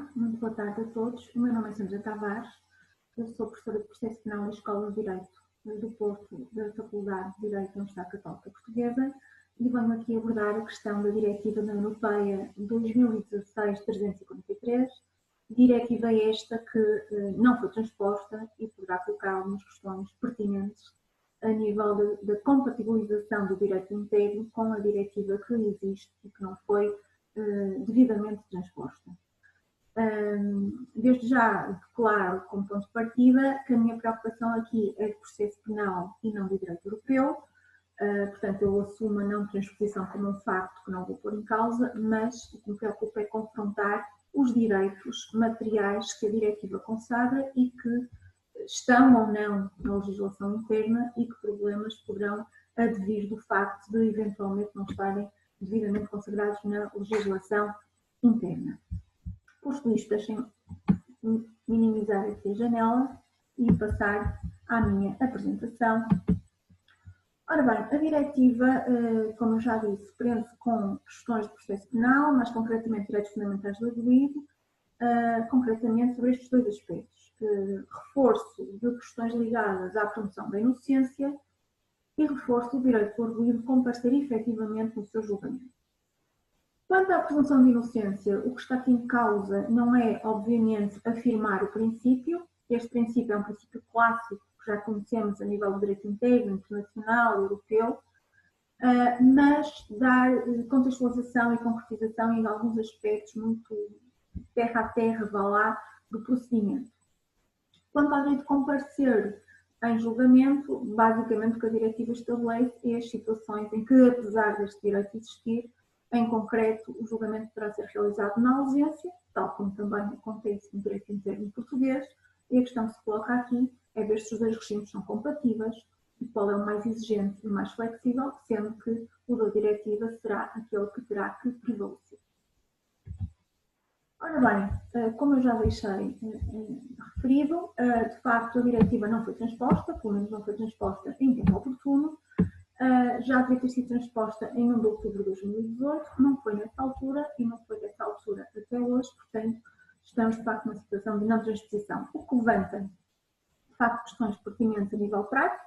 Olá, muito boa tarde a todos. O meu nome é Sandra Tavares, eu sou professora de Processo Penal na Escola de Direito do Porto, da Faculdade de Direito da Universidade Católica Portuguesa, e venho aqui abordar a questão da Diretiva da União Europeia 2016-343, diretiva esta que não foi transposta e poderá colocar algumas questões pertinentes a nível da compatibilização do direito interno com a diretiva que existe e que não foi devidamente transposta. Desde já declaro como ponto de partida que a minha preocupação aqui é de processo penal e não de direito europeu, portanto eu assumo a não transposição como um facto que não vou pôr em causa, mas o que me preocupa é confrontar os direitos materiais que a diretiva consagra e que estão ou não na legislação interna e que problemas poderão advir do facto de eventualmente não estarem devidamente consagrados na legislação interna. Posto isto, deixem-me minimizar aqui a janela e passar à minha apresentação. Ora bem, a diretiva, como eu já disse, prende-se com questões de processo penal, mais concretamente direitos fundamentais do arguido, concretamente sobre estes dois aspectos. Reforço de questões ligadas à promoção da inocência e reforço do direito do arguido comparecer efetivamente no seu julgamento. Quanto à presunção de inocência, o que está aqui em causa não é, obviamente, afirmar o princípio. Este princípio é um princípio clássico que já conhecemos a nível do direito interno, internacional, europeu, mas dar contextualização e concretização em alguns aspectos muito terra a terra, vá lá, do procedimento. Quanto ao direito de comparecer em julgamento, basicamente o que a diretiva estabelece é as situações em que, apesar deste direito existir, em concreto, o julgamento poderá ser realizado na ausência, tal como também acontece no direito interno português, e a questão que se coloca aqui é ver se os dois regimes são compatíveis e qual é o mais exigente e mais flexível, sendo que o da diretiva será aquele que terá que prevalecer. Ora bem, como eu já deixei referido, de facto a diretiva não foi transposta, pelo menos não foi transposta em tempo oportuno. Já devia ter sido transposta em 1 de outubro de 2018, não foi nessa altura e não foi dessa altura até hoje, portanto estamos de facto numa situação de não transposição, o que levanta de facto questões pertinentes a nível prático,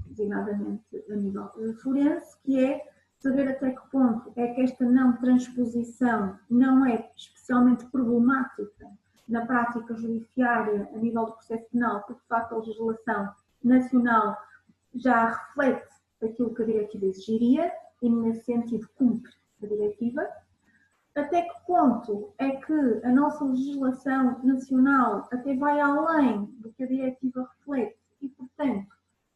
designadamente a nível forense, que é saber até que ponto é que esta não transposição não é especialmente problemática na prática judiciária a nível do processo penal, porque de facto a legislação nacional já reflete aquilo que a diretiva exigiria e nesse sentido cumpre a diretiva. Até que ponto é que a nossa legislação nacional até vai além do que a diretiva reflete e, portanto,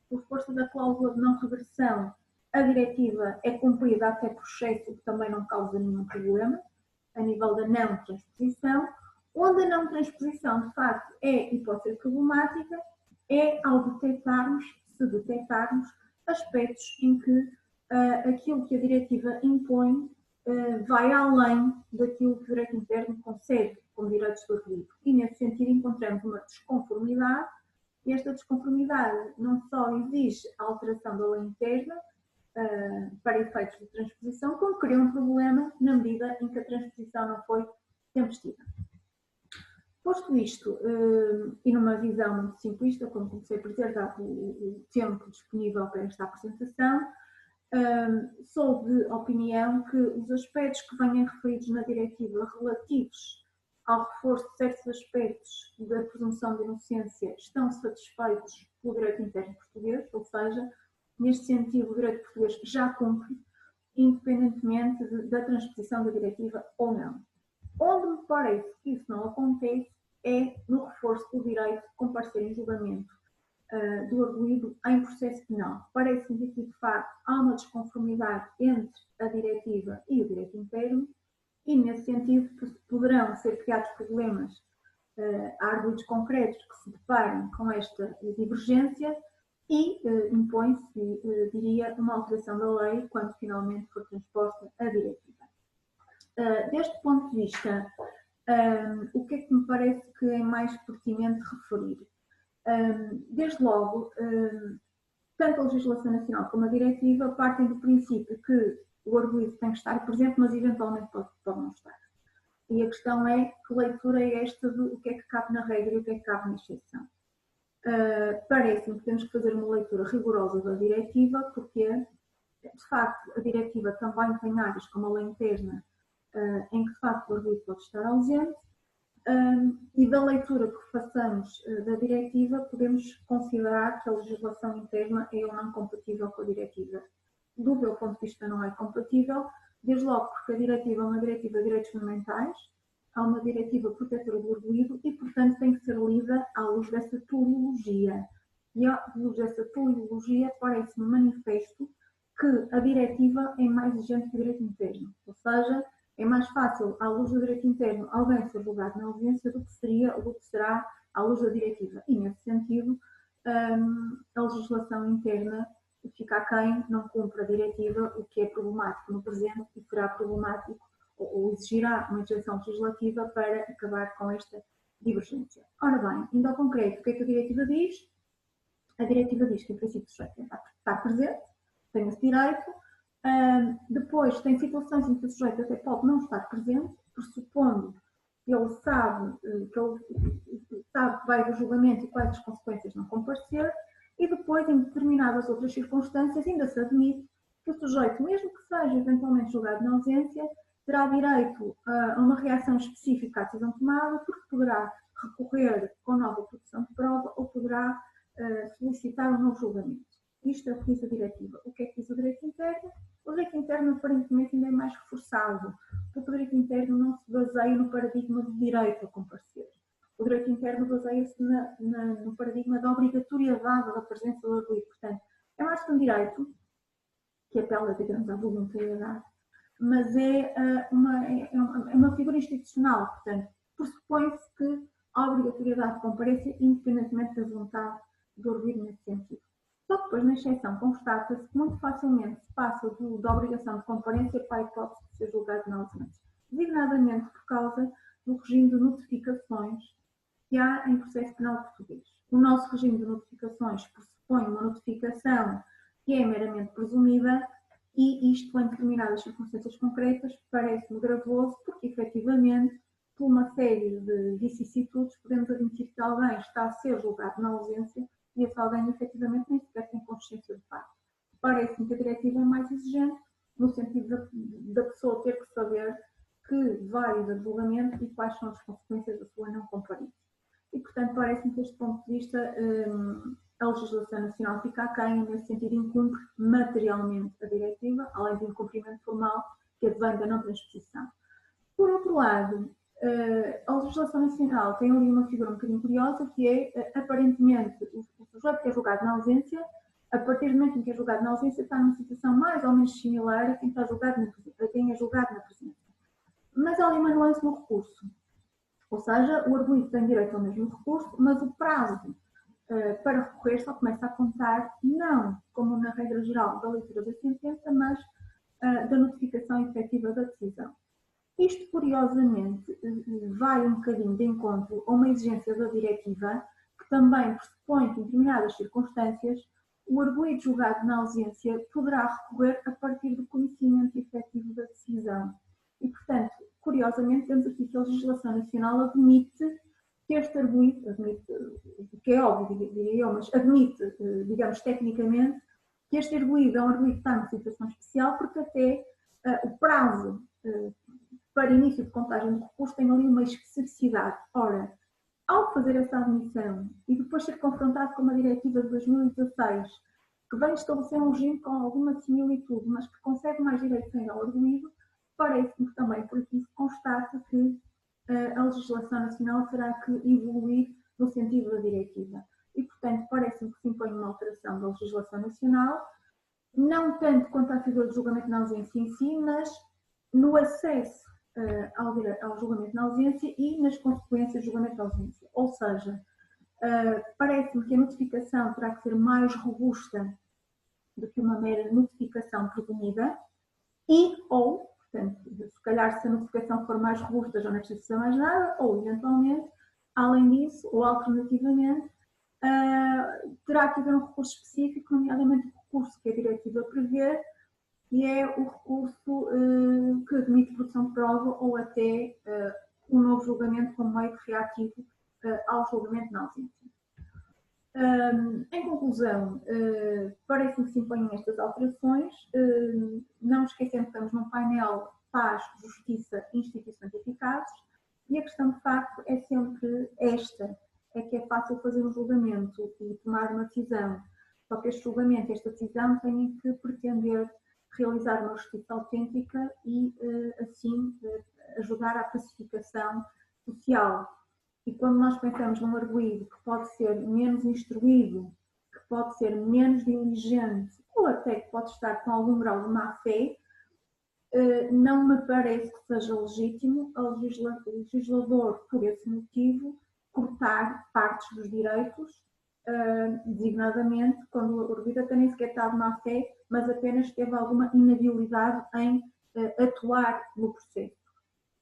por força da cláusula de não regressão, a diretiva é cumprida até por excesso, o que também não causa nenhum problema, a nível da não transposição. Onde a não transposição, de facto, é e pode ser problemática, é ao detectarmos, se detectarmos, aspectos em que aquilo que a diretiva impõe vai além daquilo que o direito interno concede como direitos do arguido. E, nesse sentido, encontramos uma desconformidade, e esta desconformidade não só exige a alteração da lei interna para efeitos de transposição, como cria um problema na medida em que a transposição não foi tempestiva. Posto isto, e numa visão muito simplista, como comecei por dizer, dado o tempo disponível para esta apresentação, sou de opinião que os aspectos que venham referidos na diretiva relativos ao reforço de certos aspectos da presunção de inocência estão satisfeitos pelo direito interno português, ou seja, neste sentido o direito português já cumpre, independentemente da transposição da diretiva ou não. Onde me parece que isso não acontece é no reforço do direito de comparecer em julgamento do arguido em processo penal. Parece-me que, de facto, há uma desconformidade entre a diretiva e o direito interno e, nesse sentido, poderão ser criados problemas a arguidos concretos que se deparem com esta divergência e impõe-se, diria, uma alteração da lei quando finalmente for transposta a diretiva. Deste ponto de vista, o que é que me parece que é mais pertinente referir? Desde logo, tanto a legislação nacional como a diretiva partem do princípio que o arguido tem que estar presente, mas eventualmente pode não estar. E E a questão é que leitura é esta do o que é que cabe na regra e o que é que cabe na exceção. Parece-me que temos que fazer uma leitura rigorosa da diretiva, porque, de facto, a diretiva também tem áreas como a lei interna, em que, de facto, o arguido pode estar ausente, e da leitura que façamos da diretiva, podemos considerar que a legislação interna é ou não compatível com a diretiva. Do meu ponto de vista, não é compatível, desde logo porque a diretiva é uma diretiva de direitos fundamentais, há uma diretiva protetora do arguido e, portanto, tem que ser lida à luz dessa teleologia. E à luz dessa teleologia parece-me manifesto que a diretiva é mais exigente que o direito interno, ou seja, é mais fácil, à luz do direito interno, alguém ser julgado na audiência do que será à luz da diretiva. E, nesse sentido, a legislação interna fica aquém, não cumpre a diretiva, o que é problemático no presente e será problemático ou exigirá uma intervenção legislativa para acabar com esta divergência. Ora bem, indo ao concreto, o que é que a diretiva diz? A diretiva diz que, em princípio, o sujeito está presente, tem esse direito. Depois, tem situações em que o sujeito até pode não estar presente, pressupondo que ele sabe que vai do julgamento e quais as consequências não comparecer, e depois, em determinadas outras circunstâncias, ainda se admite que o sujeito, mesmo que seja eventualmente julgado na ausência, terá direito a uma reação específica à decisão tomada, porque poderá recorrer com nova produção de prova ou poderá solicitar um novo julgamento. Isto é o que diz a diretiva. O que é que diz o direito interno? O direito interno, aparentemente, ainda é mais reforçado, porque o direito interno não se baseia no paradigma do direito a comparecer. O direito interno baseia-se no paradigma da obrigatoriedade da presença do arguido. Portanto, é mais que um direito, que apela, digamos, à voluntariedade, mas é uma figura institucional. Portanto, pressupõe-se que a obrigatoriedade de comparecer, independentemente da vontade do arguido nesse sentido. Só que depois, na exceção, constata-se que muito facilmente se passa da obrigação de comparência para a hipótese de ser julgado na ausência, designadamente por causa do regime de notificações que há em processo penal português. O nosso regime de notificações pressupõe uma notificação que é meramente presumida e isto, em determinadas circunstâncias concretas, parece-me gravoso porque, efetivamente, por uma série de vicissitudes, podemos admitir que alguém está a ser julgado na ausência e esse alguém, efetivamente, nem sequer tem consciência de facto. Parece-me que a diretiva é mais exigente, no sentido da pessoa ter que saber que vai haver julgamento e quais são as consequências da sua não comparência. E, portanto, parece-me que, deste ponto de vista, a legislação nacional fica aquém, nesse sentido, incumpre materialmente a diretiva, além do incumprimento formal que advém da não transposição. Por outro lado, a legislação nacional tem ali uma figura um bocadinho curiosa, que é, aparentemente, o sujeito que é julgado na ausência, a partir do momento em que é julgado na ausência, está numa situação mais ou menos similar a quem é julgado na presença. Mas há ali uma nuance no recurso. Ou seja, o arguido tem direito ao mesmo recurso, mas o prazo para recorrer só começa a contar, não como na regra geral da leitura da sentença, mas da notificação efetiva da decisão. Isto, curiosamente, vai um bocadinho de encontro a uma exigência da diretiva, que também pressupõe que, em determinadas circunstâncias, o arguido julgado na ausência poderá recorrer a partir do conhecimento efetivo da decisão. E, portanto, curiosamente, temos aqui que a legislação nacional admite que este arguido, que é óbvio, diria eu, mas admite, digamos, tecnicamente, que este arguido é um arguido que está numa situação especial, porque até o prazo para início de contagem do recurso tem ali uma especificidade. Ora, ao fazer essa admissão e depois ser confrontado com uma diretiva de 2016, que vem estabelecer um regime com alguma similitude, mas que concede mais direitos ainda ao arguido, parece-me que também por aqui se constata que a legislação nacional terá que evoluir no sentido da diretiva. E, portanto, parece-me que se impõe uma alteração da legislação nacional, não tanto quanto à figura de julgamento na ausência em si, mas no acesso ao julgamento na ausência e nas consequências do julgamento na ausência. Ou seja, parece-me que a notificação terá que ser mais robusta do que uma mera notificação presumida ou, portanto, se calhar se a notificação for mais robusta já não precisa ser mais nada, ou eventualmente, além disso, ou alternativamente, terá que haver um recurso específico, nomeadamente o recurso que a diretiva prevê, que é o recurso que admite produção de prova ou até um novo julgamento como meio reativo ao julgamento na ausência. Em conclusão, parece-me que se impõem estas alterações, não esquecendo que estamos num painel paz, justiça e instituições eficazes, e a questão de facto é sempre esta, é que é fácil fazer um julgamento e tomar uma decisão, só que este julgamento, esta decisão tem que pretender realizar uma justiça autêntica e assim ajudar à pacificação social. E quando nós pensamos num arguido que pode ser menos instruído, que pode ser menos diligente, ou até que pode estar com algum grau de má-fé, não me parece que seja legítimo ao legislador, por esse motivo, cortar partes dos direitos, designadamente quando o arguido até nem sequer está de má-fé, mas apenas teve alguma inabilidade em atuar no processo.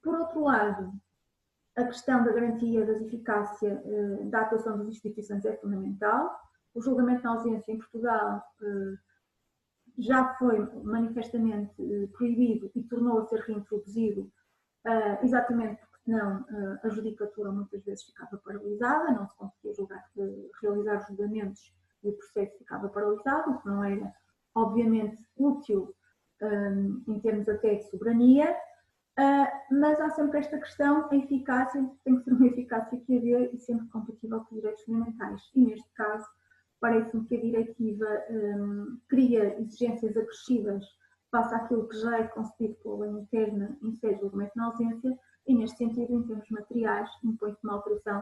Por outro lado, a questão da garantia da eficácia da atuação das instituições é fundamental. O julgamento na ausência em Portugal já foi manifestamente proibido e tornou a ser reintroduzido, exatamente porque senão a judicatura muitas vezes ficava paralisada, não se conseguia realizar julgamentos e o processo ficava paralisado, o que não era, obviamente, útil em termos até de soberania. Mas há sempre esta questão, a eficácia tem que ser uma eficácia que haver e sempre compatível com os direitos fundamentais. E neste caso, parece-me que a diretiva cria exigências acrescidas face àquilo que já é concebido pela lei interna em sede de julgamento na ausência e, neste sentido, em termos materiais, impõe-se uma alteração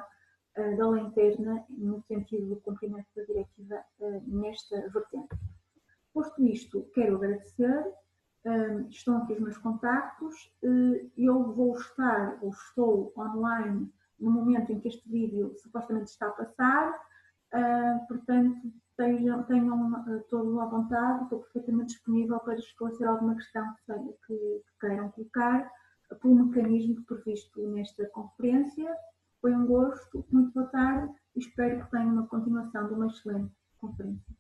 da lei interna no sentido do cumprimento da diretiva nesta vertente. Posto isto, quero agradecer. Estão aqui os meus contactos, eu vou estar, ou estou online no momento em que este vídeo supostamente está a passar, portanto tenham todos à vontade, estou perfeitamente disponível para esclarecer alguma questão que queiram colocar, pelo mecanismo previsto nesta conferência. Foi um gosto, muito boa tarde e espero que tenham uma continuação de uma excelente conferência.